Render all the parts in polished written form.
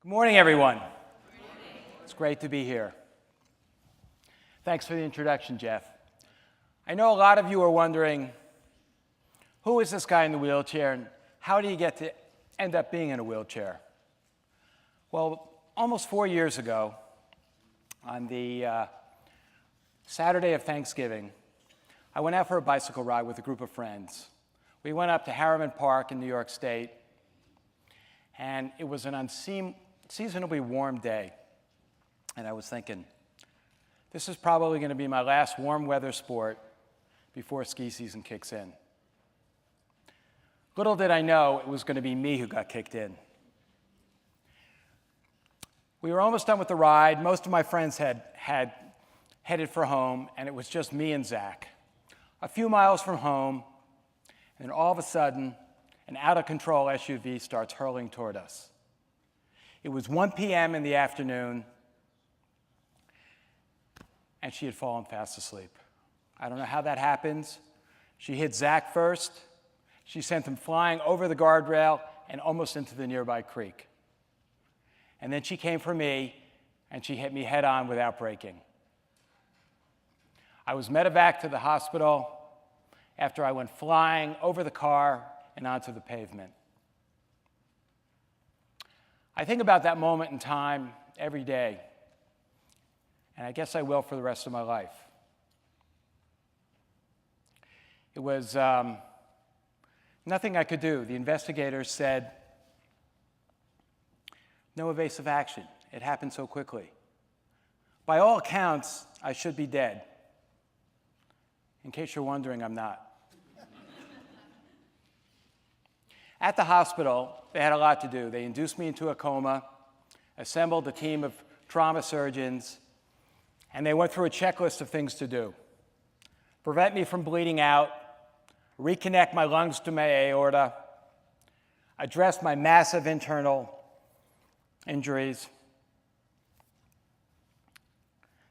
Good morning, everyone. It's great to be here. Thanks for the introduction, Jeff. I know a lot of you are wondering, who is this guy in the wheelchair and how do you get to end up being in a wheelchair? Well, almost 4 years ago, on the Saturday of Thanksgiving, I went out for a bicycle ride with a group of friends. We went up to Harriman Park in New York State, and it was an unseasonably warm day. And I was thinking, this is probably going to be my last warm weather sport before ski season kicks in. Little did I know it was going to be me who got kicked in. We were almost done with the ride. Most of my friends had headed for home, and it was just me and Zach. A few miles from home, and then all of a sudden, an out-of-control SUV starts hurling toward us. It was 1 p.m. in the afternoon, and she had fallen fast asleep. I don't know how that happens. She hit Zach first. She sent him flying over the guardrail and almost into the nearby creek. And then she came for me, and she hit me head on without braking. I was medevaced to the hospital after I went flying over the car and onto the pavement. I think about that moment in time every day, and I guess I will for the rest of my life. It was nothing I could do. The investigators said, no evasive action. It happened so quickly. By all accounts, I should be dead. In case you're wondering, I'm not. At the hospital, they had a lot to do. They induced me into a coma, assembled a team of trauma surgeons, and they went through a checklist of things to do. Prevent me from bleeding out, reconnect my lungs to my aorta, address my massive internal injuries,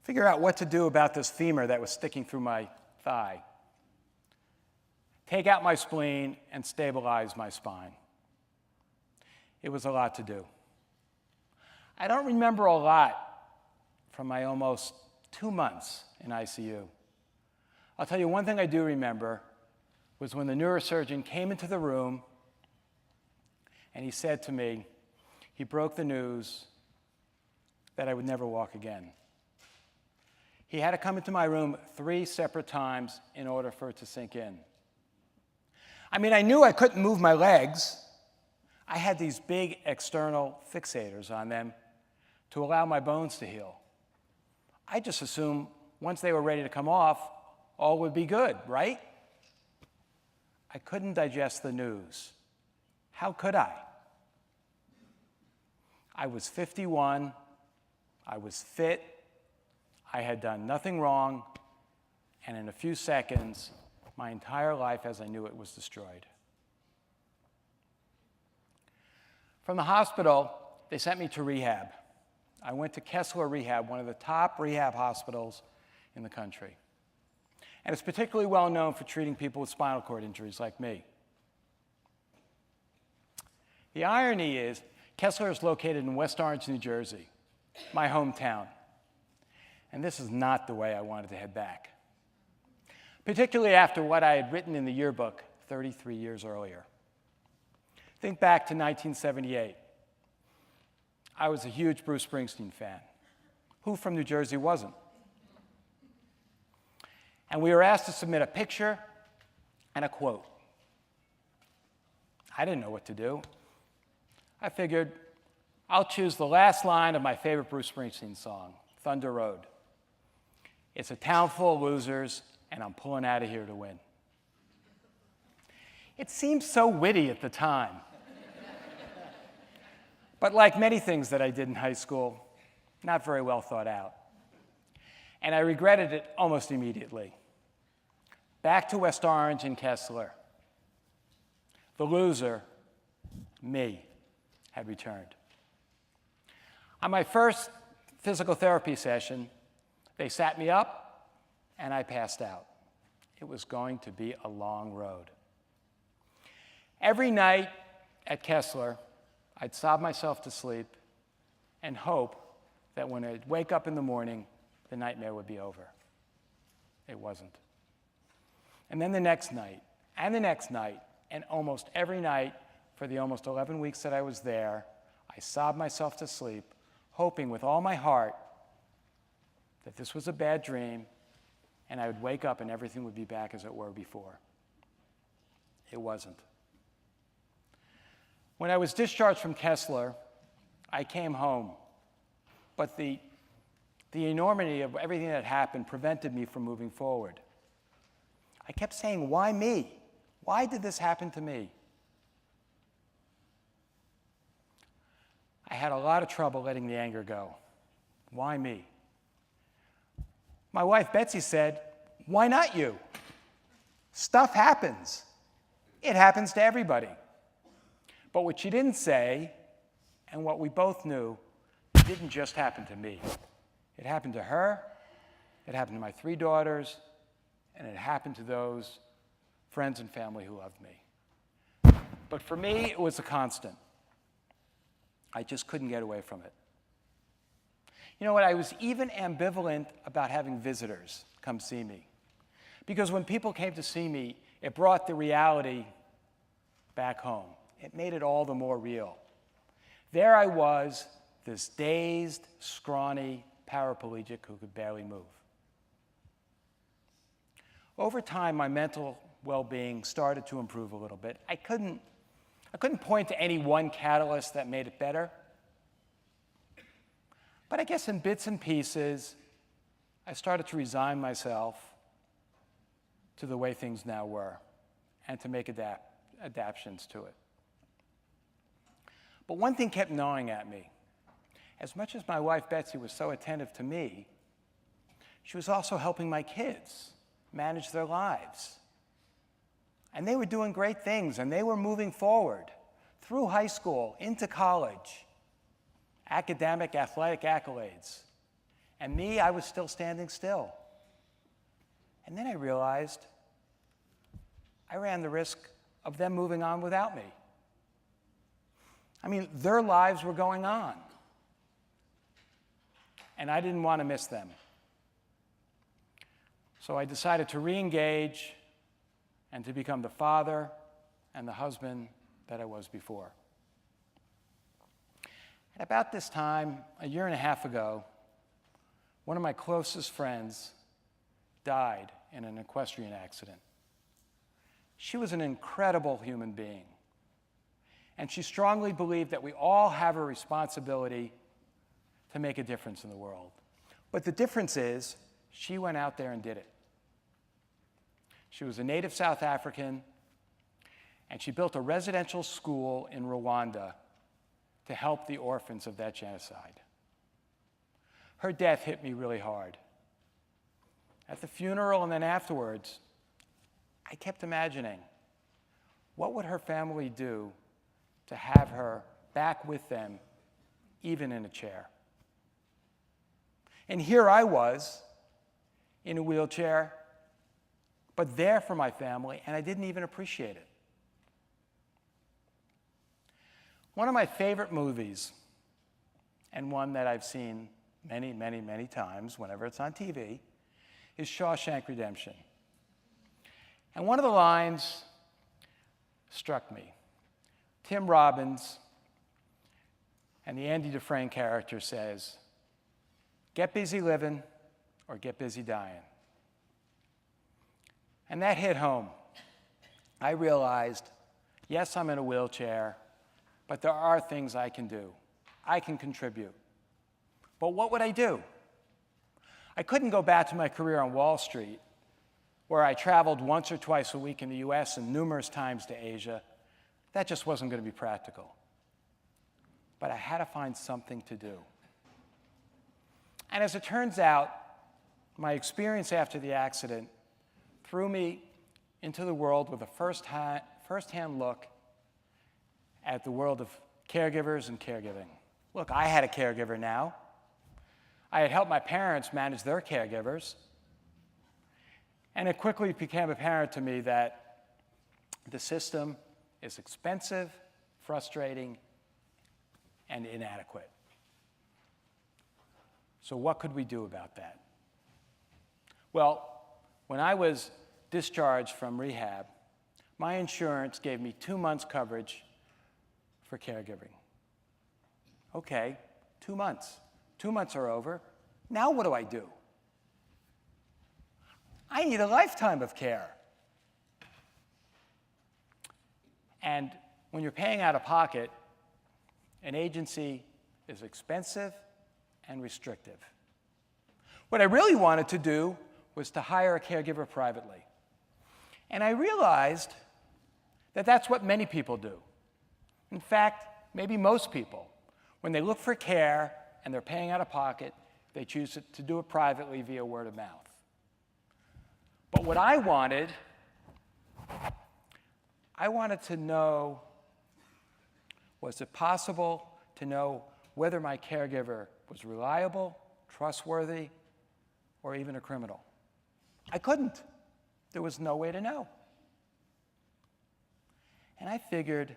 figure out what to do about this femur that was sticking through my thigh, take out my spleen, and stabilize my spine. It was a lot to do. I don't remember a lot from my almost 2 months in ICU. I'll tell you one thing I do remember was when the neurosurgeon came into the room and he said to me, he broke the news that I would never walk again. He had to come into my room 3 separate times in order for it to sink in. I mean, I knew I couldn't move my legs. I had these big external fixators on them to allow my bones to heal. I just assumed once they were ready to come off, all would be good, right? I couldn't digest the news. How could I? I was 51. I was fit. I had done nothing wrong. And in a few seconds, my entire life as I knew it was destroyed. From the hospital, they sent me to rehab. I went to Kessler Rehab, one of the top rehab hospitals in the country. And it's particularly well known for treating people with spinal cord injuries like me. The irony is, Kessler is located in West Orange, New Jersey, my hometown. And this is not the way I wanted to head back, particularly after what I had written in the yearbook 33 years earlier. Think back to 1978. I was a huge Bruce Springsteen fan. Who from New Jersey wasn't? And we were asked to submit a picture and a quote. I didn't know what to do. I figured I'll choose the last line of my favorite Bruce Springsteen song, Thunder Road. It's a town full of losers, and I'm pulling out of here to win. It seemed so witty at the time. But like many things that I did in high school, not very well thought out. And I regretted it almost immediately. Back to West Orange and Kessler. The loser, me, had returned. On my first physical therapy session, they sat me up and I passed out. It was going to be a long road. Every night at Kessler, I'd sob myself to sleep and hope that when I'd wake up in the morning, the nightmare would be over. It wasn't. And then the next night, and the next night, and almost every night for the almost 11 weeks that I was there, I sobbed myself to sleep, hoping with all my heart that this was a bad dream and I would wake up and everything would be back as it were before. It wasn't. When I was discharged from Kessler, I came home, but the enormity of everything that happened prevented me from moving forward. I kept saying, why me? Why did this happen to me? I had a lot of trouble letting the anger go. Why me? My wife, Betsy, said, why not you? Stuff happens. It happens to everybody. But what she didn't say, and what we both knew, it didn't just happen to me. It happened to her, it happened to my 3 daughters, and it happened to those friends and family who loved me. But for me, it was a constant. I just couldn't get away from it. You know what? I was even ambivalent about having visitors come see me. Because when people came to see me, it brought the reality back home. It made it all the more real. There I was, this dazed, scrawny paraplegic who could barely move. Over time, my mental well-being started to improve a little bit. I couldn't point to any one catalyst that made it better. But I guess in bits and pieces, I started to resign myself to the way things now were and to make adaptations to it. But one thing kept gnawing at me. As much as my wife, Betsy, was so attentive to me, she was also helping my kids manage their lives. And they were doing great things, and they were moving forward through high school, into college, academic, athletic accolades. And me, I was still standing still. And then I realized I ran the risk of them moving on without me. I mean, their lives were going on. And I didn't want to miss them. So I decided to re-engage and to become the father and the husband that I was before. At about this time, a year and a half ago, one of my closest friends died in an equestrian accident. She was an incredible human being, and she strongly believed that we all have a responsibility to make a difference in the world. But the difference is, she went out there and did it. She was a native South African, and she built a residential school in Rwanda to help the orphans of that genocide. Her death hit me really hard. At the funeral and then afterwards, I kept imagining, what would her family do to have her back with them, even in a chair? And here I was, in a wheelchair, but there for my family, and I didn't even appreciate it. One of my favorite movies, and one that I've seen many, many, many times whenever it's on TV, is Shawshank Redemption. And one of the lines struck me. Tim Robbins and the Andy Dufresne character says, "Get busy living or get busy dying." And that hit home. I realized, yes, I'm in a wheelchair, but there are things I can do. I can contribute. But what would I do? I couldn't go back to my career on Wall Street, where I traveled once or twice a week in the US and numerous times to Asia. That just wasn't going to be practical. But I had to find something to do. And as it turns out, my experience after the accident threw me into the world with a first-hand look at the world of caregivers and caregiving. Look, I had a caregiver now. I had helped my parents manage their caregivers. And it quickly became apparent to me that the system is expensive, frustrating, and inadequate. So what could we do about that? Well, when I was discharged from rehab, my insurance gave me 2 months coverage for caregiving. Okay, 2 months. 2 months are over. Now what do I do? I need a lifetime of care. And when you're paying out of pocket, an agency is expensive and restrictive. What I really wanted to do was to hire a caregiver privately. And I realized that that's what many people do. In fact, maybe most people. When they look for care and they're paying out of pocket, they choose to do it privately via word of mouth. But what I wanted to know, was it possible to know whether my caregiver was reliable, trustworthy, or even a criminal? I couldn't. There was no way to know. And I figured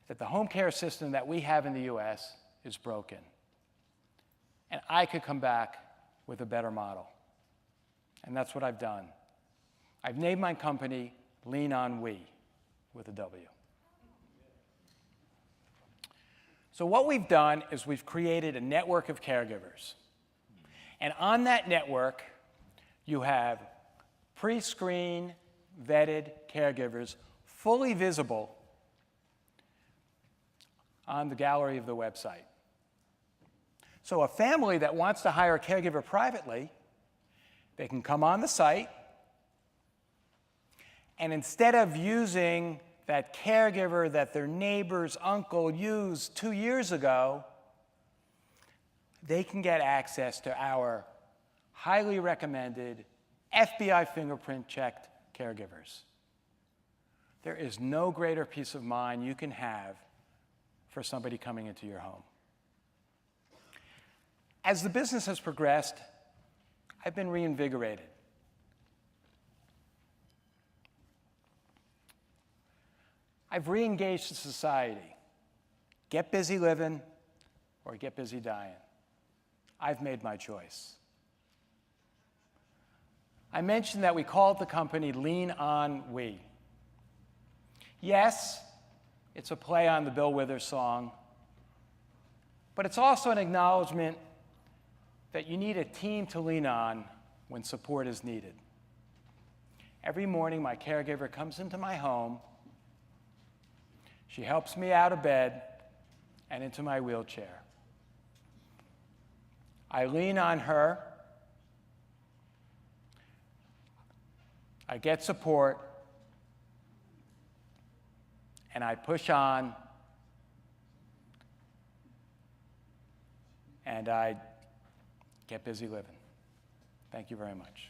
that the home care system that we have in the US is broken. And I could come back with a better model. And that's what I've done. I've named my company Lean On We, with a W. So what we've done is we've created a network of caregivers. And on that network, you have pre-screened, vetted caregivers fully visible on the gallery of the website. So a family that wants to hire a caregiver privately, they can come on the site, and instead of using that caregiver that their neighbor's uncle used 2 years ago, they can get access to our highly recommended FBI fingerprint checked caregivers. There is no greater peace of mind you can have for somebody coming into your home. As the business has progressed, I've been reinvigorated. I've re-engaged in society. Get busy living or get busy dying. I've made my choice. I mentioned that we called the company Lean On We. Yes, it's a play on the Bill Withers song, but it's also an acknowledgement that you need a team to lean on when support is needed. Every morning, my caregiver comes into my home. She helps me out of bed and into my wheelchair. I lean on her. I get support. And I push on. And I get busy living. Thank you very much.